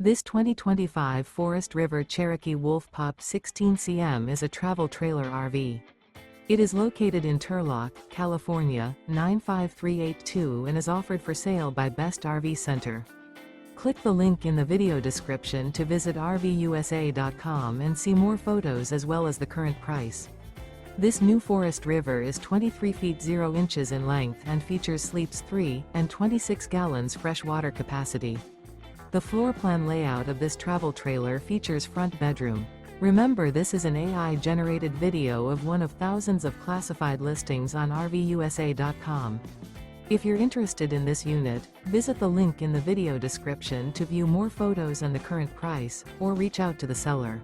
This 2025 Forest River Cherokee Wolf Pup 16 cm is a travel trailer RV. It is located in Turlock, California, 95382 and is offered for sale by Best RV Center. Click the link in the video description to visit RVUSA.com and see more photos as well as the current price. This new Forest River is 23 feet 0 inches in length and features sleeps 3 and 26 gallons fresh water capacity. The floor plan layout of this travel trailer features front bedroom. Remember, this is an AI-generated video of one of thousands of classified listings on RVUSA.com. If you're interested in this unit, visit the link in the video description to view more photos and the current price, or reach out to the seller.